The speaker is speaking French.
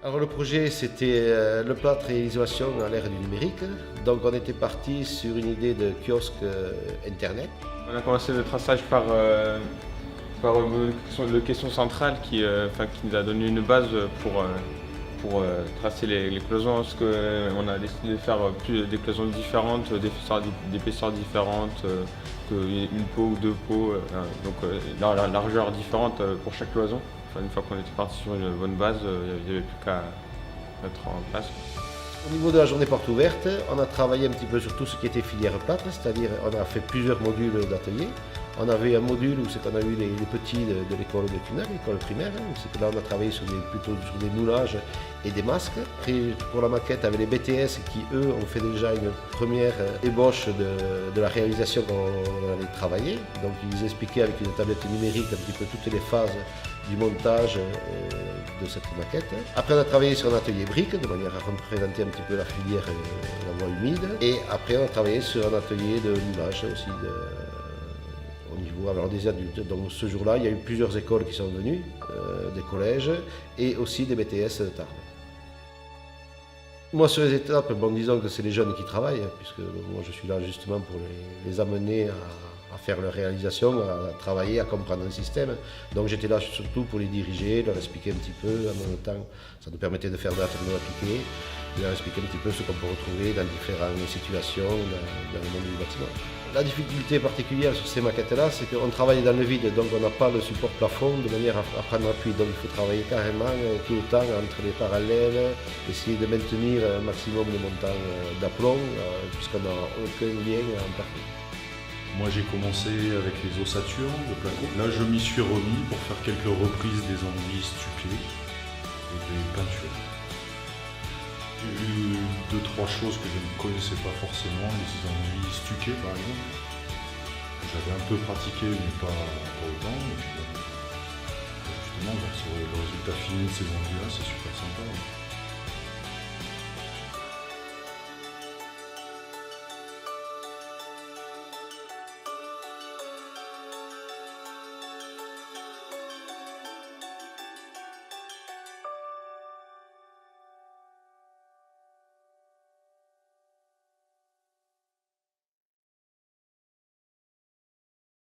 Alors le projet c'était le plâtre et l'isolation à l'ère du numérique. Donc on était parti sur une idée de kiosque internet. On a commencé le traçage par le question centrale qui nous a donné une base pour tracer les cloisons, parce qu'on a décidé de faire des cloisons différentes, d'épaisseurs différentes, une peau ou deux peaux, donc la largeur différente pour chaque cloison. Enfin, une fois qu'on était parti sur une bonne base, il n'y avait plus qu'à mettre en place. Au niveau de la journée porte ouverte, on a travaillé un petit peu sur tout ce qui était filière plâtre, c'est-à-dire on a fait plusieurs modules d'atelier. On avait un module où c'est qu'on a eu les petits de l'école de Cunel, l'école primaire, où c'est que là on a travaillé plutôt sur des moulages et des masques. Après pour la maquette avec les BTS qui eux ont fait déjà une première ébauche de la réalisation qu'on allait travailler. Donc ils expliquaient avec une tablette numérique un petit peu toutes les phases du montage de cette maquette. Après on a travaillé sur un atelier briques de manière à représenter un petit peu la filière et la voie humide. Et après on a travaillé sur un atelier de moulage aussi au niveau alors des adultes. Donc ce jour-là, il y a eu plusieurs écoles qui sont venues, des collèges et aussi des BTS de Tarbes. Moi sur les étapes, bon, disons que c'est les jeunes qui travaillent, puisque moi je suis là justement pour les amener à faire leur réalisation, à travailler, à comprendre un système. Donc j'étais là surtout pour les diriger, leur expliquer un petit peu, en même temps ça nous permettait de faire de la techno appliquée, de leur expliquer un petit peu ce qu'on peut retrouver dans différentes situations dans le monde du bâtiment. La difficulté particulière sur ces maquettes-là, c'est qu'on travaille dans le vide, donc on n'a pas le support plafond de manière à prendre appui. Donc il faut travailler carrément tout le temps entre les parallèles, essayer de maintenir un maximum de montants d'aplomb, puisqu'on n'a aucun lien en partie. Moi j'ai commencé avec les ossatures de placo. Là je m'y suis remis pour faire quelques reprises des enduits stuqués et des peintures. J'ai vu 2-3 choses que je ne connaissais pas forcément, les enduits stuqués par exemple. J'avais un peu pratiqué mais pas autant. Et puis, justement, le résultat fini de ces enduits là c'est super sympa.